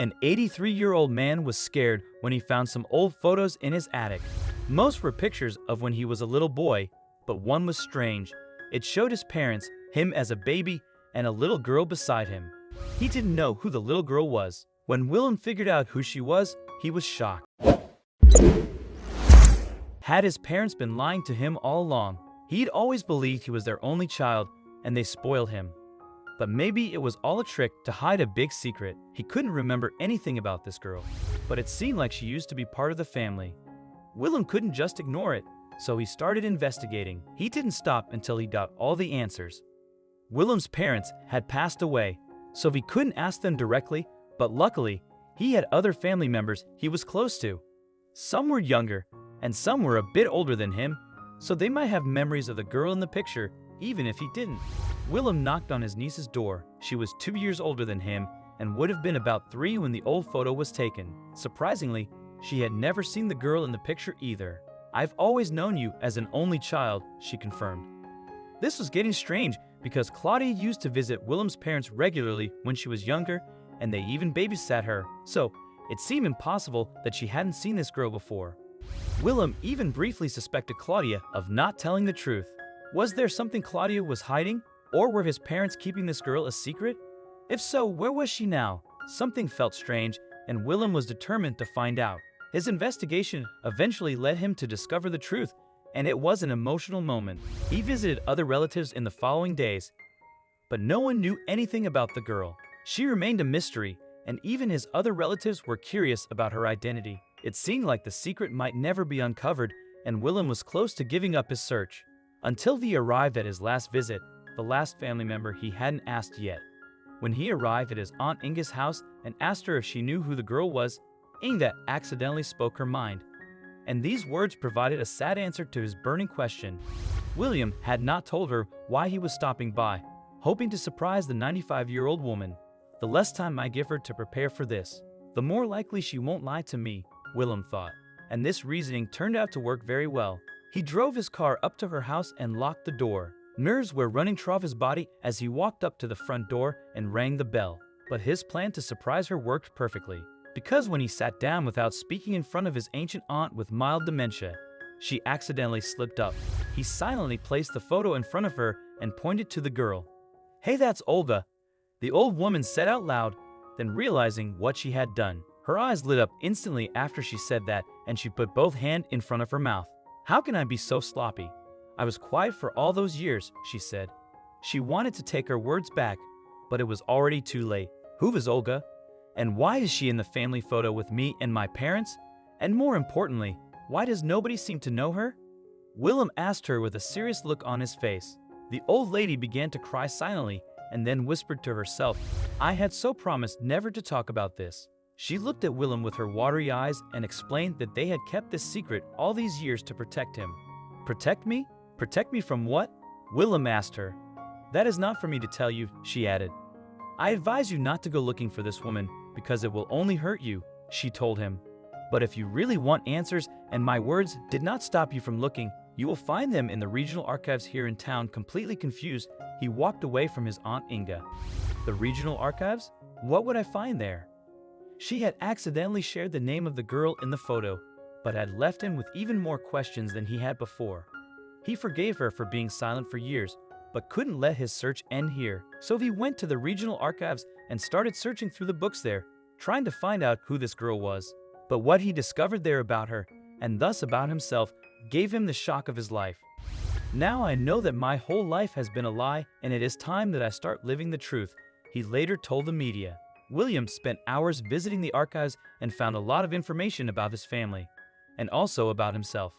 An 83-year-old man was scared when he found some old photos in his attic. Most were pictures of when he was a little boy, but one was strange. It showed his parents, him as a baby, and a little girl beside him. He didn't know who the little girl was. When Willem figured out who she was, he was shocked. Had his parents been lying to him all along? He'd always believed he was their only child, and they spoiled him. But maybe it was all a trick to hide a big secret. He couldn't remember anything about this girl, but it seemed like she used to be part of the family. Willem couldn't just ignore it, so he started investigating. He didn't stop until he got all the answers. Willem's parents had passed away, so he couldn't ask them directly, but luckily, he had other family members he was close to. Some were younger, and some were a bit older than him, so they might have memories of the girl in the picture, even if he didn't. Willem knocked on his niece's door. She was 2 years older than him and would have been about 3 when the old photo was taken. Surprisingly, she had never seen the girl in the picture either. "I've always known you as an only child," she confirmed. This was getting strange because Claudia used to visit Willem's parents regularly when she was younger, and they even babysat her, so it seemed impossible that she hadn't seen this girl before. Willem even briefly suspected Claudia of not telling the truth. Was there something Claudia was hiding? Or were his parents keeping this girl a secret? If so, where was she now? Something felt strange, and Willem was determined to find out. His investigation eventually led him to discover the truth, and it was an emotional moment. He visited other relatives in the following days, but no one knew anything about the girl. She remained a mystery, and even his other relatives were curious about her identity. It seemed like the secret might never be uncovered, and Willem was close to giving up his search. Until he arrived at his last visit, the last family member he hadn't asked yet. When he arrived at his Aunt Inga's house and asked her if she knew who the girl was, Inga accidentally spoke her mind. And these words provided a sad answer to his burning question. William had not told her why he was stopping by, hoping to surprise the 95-year-old woman. The less time I give her to prepare for this, the more likely she won't lie to me, Willem thought. And this reasoning turned out to work very well. He drove his car up to her house and locked the door. Nerves were running through his body as he walked up to the front door and rang the bell. But his plan to surprise her worked perfectly, because when he sat down without speaking in front of his ancient aunt with mild dementia, she accidentally slipped up. He silently placed the photo in front of her and pointed to the girl. "Hey, that's Olga," the old woman said out loud, then realizing what she had done. Her eyes lit up instantly after she said that, and she put both hands in front of her mouth. "How can I be so sloppy? I was quiet for all those years," she said. She wanted to take her words back, but it was already too late. Who is Olga? And why is she in the family photo with me and my parents? And more importantly, why does nobody seem to know her? Willem asked her with a serious look on his face. The old lady began to cry silently and then whispered to herself, "I had so promised never to talk about this." She looked at Willem with her watery eyes and explained that they had kept this secret all these years to protect him. "Protect me? Protect me from what?" Willem asked her. "That is not for me to tell you," she added. "I advise you not to go looking for this woman because it will only hurt you," she told him. "But if you really want answers and my words did not stop you from looking, you will find them in the regional archives here in town." Completely confused, he walked away from his Aunt Inga. The regional archives? What would I find there? She had accidentally shared the name of the girl in the photo, but had left him with even more questions than he had before. He forgave her for being silent for years, but couldn't let his search end here. So he went to the regional archives and started searching through the books there, trying to find out who this girl was. But what he discovered there about her, and thus about himself, gave him the shock of his life. "Now I know that my whole life has been a lie, and it is time that I start living the truth," he later told the media. William spent hours visiting the archives and found a lot of information about his family, and also about himself.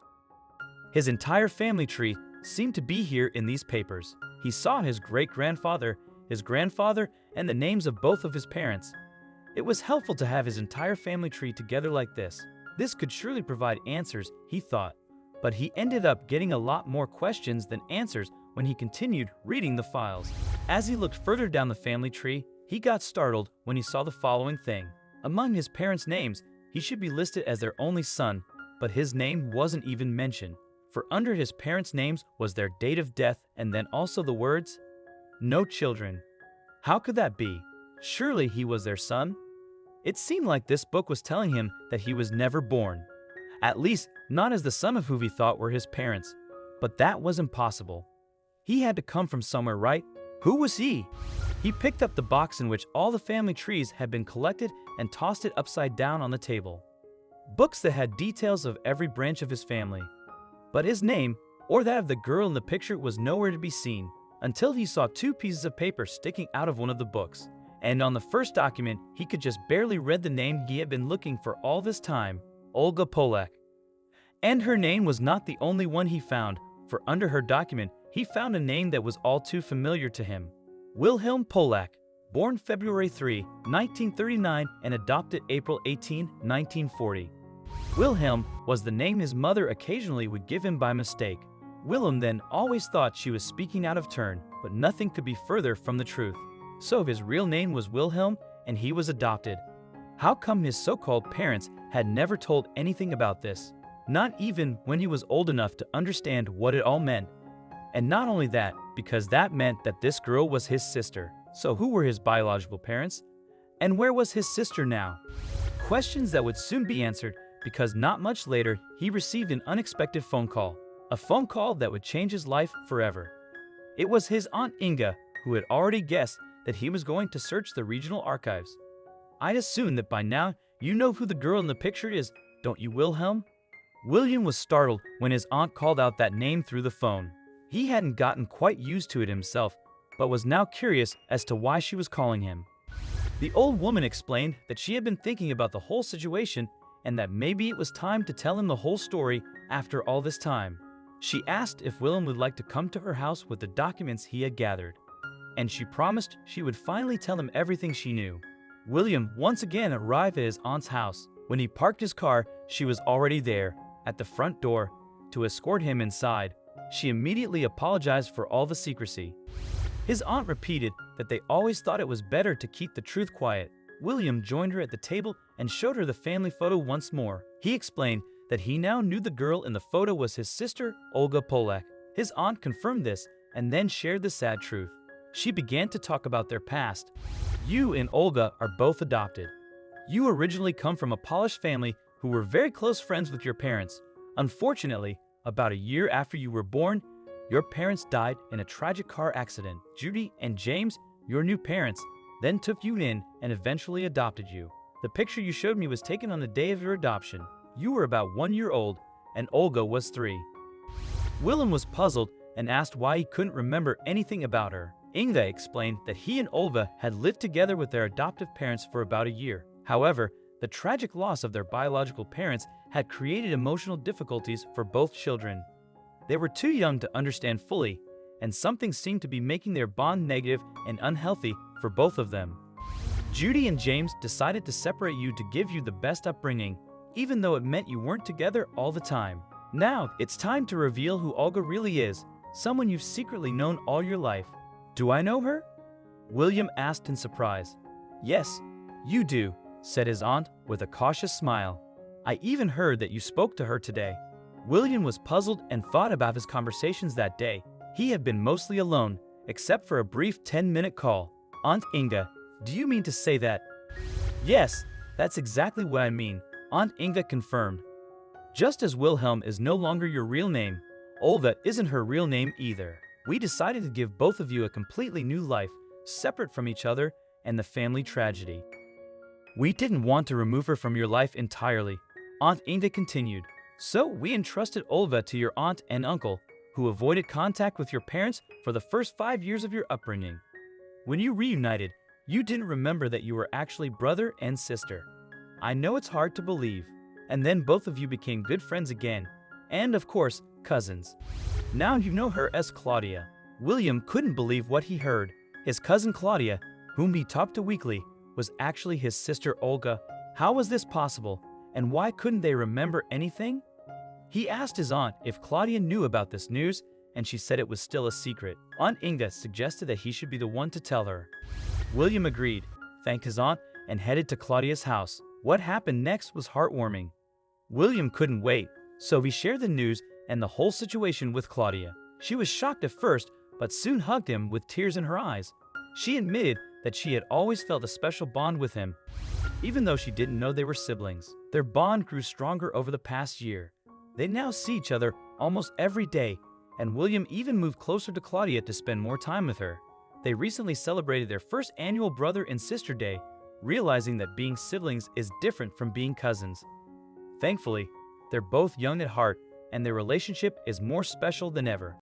His entire family tree seemed to be here in these papers. He saw his great-grandfather, his grandfather, and the names of both of his parents. It was helpful to have his entire family tree together like this. This could surely provide answers, he thought. But he ended up getting a lot more questions than answers when he continued reading the files. As he looked further down the family tree, he got startled when he saw the following thing. Among his parents' names, he should be listed as their only son, but his name wasn't even mentioned. For under his parents' names was their date of death and then also the words, "No children." How could that be? Surely he was their son? It seemed like this book was telling him that he was never born. At least, not as the son of who he thought were his parents. But that was impossible. He had to come from somewhere, right? Who was he? He picked up the box in which all the family trees had been collected and tossed it upside down on the table. Books that had details of every branch of his family. But his name, or that of the girl in the picture, was nowhere to be seen, until he saw two pieces of paper sticking out of one of the books. And on the first document, he could just barely read the name he had been looking for all this time, Olga Polak. And her name was not the only one he found, for under her document, he found a name that was all too familiar to him. Wilhelm Polak, born February 3, 1939 and adopted April 18, 1940. Wilhelm was the name his mother occasionally would give him by mistake. Willem then always thought she was speaking out of turn, but nothing could be further from the truth. So his real name was Wilhelm, and he was adopted. How come his so-called parents had never told anything about this? Not even when he was old enough to understand what it all meant. And not only that, because that meant that this girl was his sister. So who were his biological parents? And where was his sister now? Questions that would soon be answered, because not much later, he received an unexpected phone call. A phone call that would change his life forever. It was his Aunt Inga, who had already guessed that he was going to search the regional archives. I'd assume that by now you know who the girl in the picture is, don't you, Wilhelm? William was startled when his aunt called out that name through the phone. He hadn't gotten quite used to it himself, but was now curious as to why she was calling him. The old woman explained that she had been thinking about the whole situation and that maybe it was time to tell him the whole story after all this time. She asked if Willem would like to come to her house with the documents he had gathered, and she promised she would finally tell him everything she knew. William once again arrived at his aunt's house. When he parked his car, she was already there, at the front door, to escort him inside. She immediately apologized for all the secrecy. His aunt repeated that they always thought it was better to keep the truth quiet. William joined her at the table and showed her the family photo once more. He explained that he now knew the girl in the photo was his sister, Olga Polak. His aunt confirmed this and then shared the sad truth. She began to talk about their past. You and Olga are both adopted. You originally come from a Polish family who were very close friends with your parents. Unfortunately, about a year after you were born, your parents died in a tragic car accident. Judy and James, your new parents, then took you in and eventually adopted you. The picture you showed me was taken on the day of your adoption. You were about 1 year old, and Olga was 3. Willem was puzzled and asked why he couldn't remember anything about her. Inga explained that he and Olga had lived together with their adoptive parents for about a year. However, the tragic loss of their biological parents had created emotional difficulties for both children. They were too young to understand fully, and something seemed to be making their bond negative and unhealthy for both of them. Judy and James decided to separate you to give you the best upbringing, even though it meant you weren't together all the time. Now, it's time to reveal who Olga really is, someone you've secretly known all your life. Do I know her? William asked in surprise. Yes, you do, said his aunt with a cautious smile. I even heard that you spoke to her today. William was puzzled and thought about his conversations that day. He had been mostly alone, except for a brief 10-minute call. Aunt Inga, do you mean to say that? Yes, that's exactly what I mean, Aunt Inga confirmed. Just as Wilhelm is no longer your real name, Olga isn't her real name either. We decided to give both of you a completely new life, separate from each other and the family tragedy. We didn't want to remove her from your life entirely, Aunt Inga continued. So we entrusted Olga to your aunt and uncle, who avoided contact with your parents for the first 5 years of your upbringing. When you reunited, you didn't remember that you were actually brother and sister. I know it's hard to believe. And then both of you became good friends again, and of course, cousins. Now you know her as Claudia. William couldn't believe what he heard. His cousin Claudia, whom he talked to weekly, was actually his sister Olga. How was this possible, and why couldn't they remember anything? He asked his aunt if Claudia knew about this news, and she said it was still a secret. Aunt Inga suggested that he should be the one to tell her. William agreed, thanked his aunt, and headed to Claudia's house. What happened next was heartwarming. William couldn't wait, so he shared the news and the whole situation with Claudia. She was shocked at first, but soon hugged him with tears in her eyes. She admitted that she had always felt a special bond with him. even though she didn't know they were siblings. Their bond grew stronger over the past year. They now see each other almost every day, and William even moved closer to Claudia to spend more time with her. They recently celebrated their first annual Brother and Sister Day, realizing that being siblings is different from being cousins. Thankfully, they're both young at heart, and their relationship is more special than ever.